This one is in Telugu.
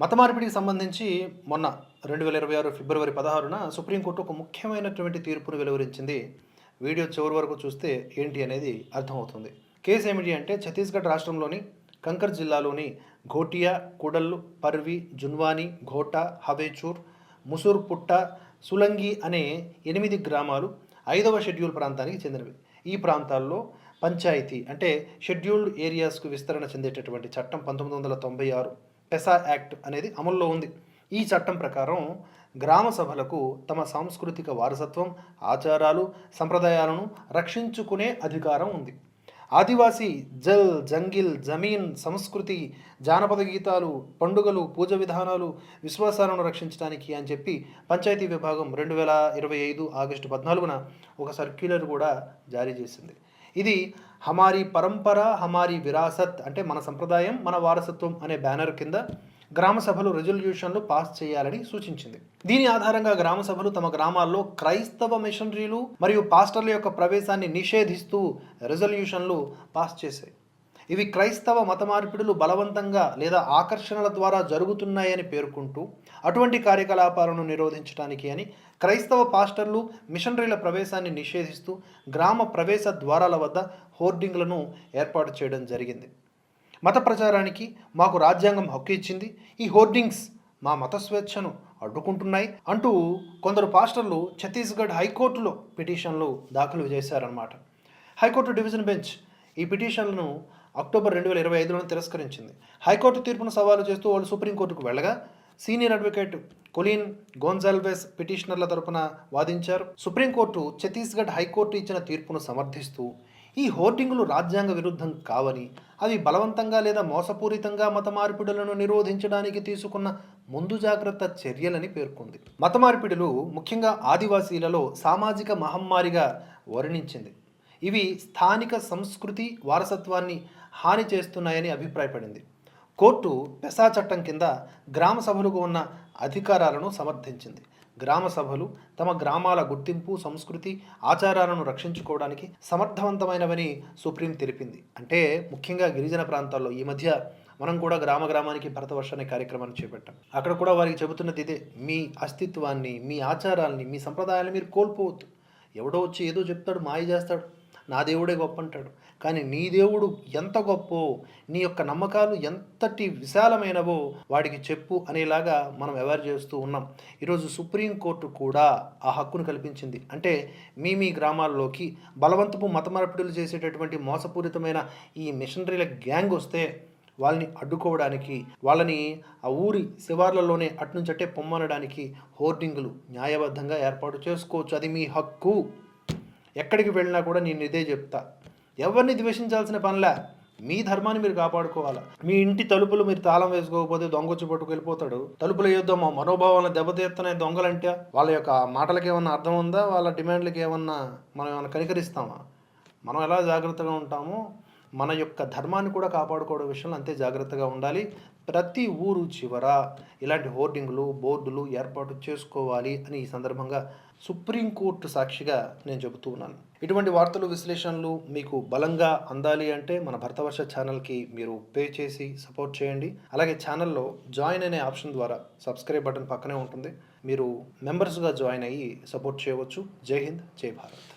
మత మార్పిడికి సంబంధించి మొన్న 2026 ఫిబ్రవరి 16న సుప్రీంకోర్టు ఒక ముఖ్యమైనటువంటి తీర్పును వెలువరించింది. వీడియో చివరి వరకు చూస్తే ఏంటి అనేది అర్థమవుతుంది. కేసు ఏమిటి అంటే ఛత్తీస్గఢ్ రాష్ట్రంలోని కంకర్ జిల్లాలోని ఘోటియా, కుడల్లు, పర్వి, జున్వాని, ఘోటా, హవేచూర్, ముసూర్పుట్ట, సులంగి అనే 8 గ్రామాలు 5వ షెడ్యూల్ ప్రాంతానికి చెందినవి. ఈ ప్రాంతాల్లో పంచాయతీ అంటే షెడ్యూల్డ్ ఏరియాస్కు విస్తరణ చెందేటటువంటి చట్టం 1996 పెసా యాక్ట్ అనేది అమల్లో ఉంది. ఈ చట్టం ప్రకారం గ్రామ సభలకు తమ సాంస్కృతిక వారసత్వం, ఆచారాలు, సంప్రదాయాలను రక్షించుకునే అధికారం ఉంది. ఆదివాసీ జల్, జంగిల్, జమీన్ సంస్కృతి, జానపద గీతాలు, పండుగలు, పూజ విధానాలు, విశ్వాసాలను రక్షించడానికి అని చెప్పి పంచాయతీ విభాగం 2025 ఆగస్టు 14న ఒక సర్క్యులర్ కూడా జారీ చేసింది. ఇది హమారీ పరంపర హమారీ విరాసత్ అంటే మన సంప్రదాయం మన వారసత్వం అనే బ్యానర్ కింద గ్రామ సభలు రెజల్యూషన్లు పాస్ చేయాలని సూచించింది. దీని ఆధారంగా గ్రామ సభలు తమ గ్రామాల్లో క్రైస్తవ మిషనరీలు మరియు పాస్టర్ల యొక్క ప్రవేశాన్ని నిషేధిస్తూ రెజల్యూషన్లు పాస్ చేశాయి. ఇవి క్రైస్తవ మత మార్పిడులు బలవంతంగా లేదా ఆకర్షణల ద్వారా జరుగుతున్నాయని పేర్కొంటూ అటువంటి కార్యకలాపాలను నిరోధించడానికి అని క్రైస్తవ పాస్టర్లు మిషనరీల ప్రవేశాన్ని నిషేధిస్తూ గ్రామ ప్రవేశ ద్వారాల వద్ద హోర్డింగ్లను ఏర్పాటు చేయడం జరిగింది. మత ప్రచారానికి మాకు రాజ్యాంగం హక్కు ఇచ్చింది, ఈ హోర్డింగ్స్ మా మత స్వేచ్ఛను అడ్డుకుంటున్నాయి అంటూ కొందరు పాస్టర్లు ఛత్తీస్గఢ్ హైకోర్టులో పిటిషన్లు దాఖలు చేశారన్నమాట. హైకోర్టు డివిజన్ బెంచ్ ఈ పిటిషన్లను అక్టోబర్ 2025లో తిరస్కరించింది. హైకోర్టు తీర్పును సవాలు చేస్తూ వాళ్ళు సుప్రీంకోర్టుకు వెళ్ళగా సీనియర్ అడ్వకేట్ కొలిన్ గోన్జాల్వెస్ పిటిషనర్ల తరపున వాదించారు. సుప్రీంకోర్టు ఛత్తీస్గఢ్ హైకోర్టు ఇచ్చిన తీర్పును సమర్థిస్తూ ఈ హోర్డింగులు రాజ్యాంగ విరుద్ధం కావని, అవి బలవంతంగా లేదా మోసపూరితంగా మత మార్పిడులను నిరోధించడానికి తీసుకున్న ముందు జాగ్రత్త చర్యలని పేర్కొంది. మత మార్పిడులు ముఖ్యంగా ఆదివాసీలలో సామాజిక మహమ్మారిగా వర్ణించింది. ఇవి స్థానిక సంస్కృతి వారసత్వాన్ని హాని చేస్తున్నాయని అభిప్రాయపడింది. కోర్టు పెసా చట్టం కింద గ్రామ సభలకు ఉన్న అధికారాలను సమర్థించింది. గ్రామ సభలు తమ గ్రామాల గుర్తింపు, సంస్కృతి, ఆచారాలను రక్షించుకోవడానికి సమర్థవంతమైనవని సుప్రీం తెలిపింది. అంటే ముఖ్యంగా గిరిజన ప్రాంతాల్లో ఈ మధ్య మనం కూడా గ్రామానికి భరతవర్ష అనే కార్యక్రమాన్ని చేపట్టాం. అక్కడ కూడా వారికి చెబుతున్నది ఇదే, మీ అస్తిత్వాన్ని, మీ ఆచారాల్ని, మీ సంప్రదాయాన్ని మీరు కోల్పోవద్దు. ఎవడో వచ్చి ఏదో చెప్తాడు, మాయ చేస్తాడు, నా దేవుడే గొప్ప అంటాడు. కానీ నీ దేవుడు ఎంత గొప్పో, నీ యొక్క నమ్మకాలు ఎంతటి విశాలమైనవో వాడికి చెప్పు అనేలాగా మనం అవేర్ చేస్తూ ఉన్నాం. ఈరోజు సుప్రీంకోర్టు కూడా ఆ హక్కును కల్పించింది. అంటే మీ గ్రామాల్లోకి బలవంతపు మత మార్పిడులు చేసేటటువంటి మోసపూరితమైన ఈ మిషనరీల గ్యాంగ్ వస్తే వాళ్ళని అడ్డుకోవడానికి, వాళ్ళని ఆ ఊరి శివార్లలోనే అట్నుంచట్టే పొమ్మనడానికి హోర్డింగులు న్యాయబద్ధంగా ఏర్పాటు చేసుకోవచ్చు. అది మీ హక్కు. ఎక్కడికి వెళ్ళినా కూడా నేను ఇదే చెప్తా, ఎవరిని ద్వేషించాల్సిన పనిలే, మీ ధర్మాన్ని మీరు కాపాడుకోవాలా. మీ ఇంటి తలుపులు మీరు తాళం వేసుకోకపోతే దొంగ వచ్చి పట్టుకు వెళ్ళిపోతాడు. తలుపులు వేద్దాం మా మనోభావాలను దెబ్బతీస్తున్నాయి దొంగలంటే వాళ్ళ యొక్క మాటలకి ఏమన్నా అర్థం ఉందా? వాళ్ళ డిమాండ్లకి మనం ఏమన్నా కనికరిస్తామా? మనం ఎలా జాగ్రత్తగా ఉంటామో మన యొక్క ధర్మాన్ని కూడా కాపాడుకోవడం విషయంలో అంతే జాగ్రత్తగా ఉండాలి. ప్రతి ఊరు చివర ఇలాంటి హోర్డింగ్లు, బోర్డులు ఏర్పాటు చేసుకోవాలి అని ఈ సందర్భంగా సుప్రీంకోర్టు సాక్షిగా నేను చెబుతూ ఉన్నాను. ఇటువంటి వార్తలు, విశ్లేషణలు మీకు బలంగా అందాలి అంటే మన భరతవర్ష ఛానల్కి మీరు పే చేసి సపోర్ట్ చేయండి. అలాగే ఛానల్లో జాయిన్ అనే ఆప్షన్ ద్వారా సబ్స్క్రైబ్ బటన్ పక్కనే ఉంటుంది, మీరు మెంబర్స్గా జాయిన్ అయ్యి సపోర్ట్ చేయవచ్చు. జై హింద్, జై భారత్.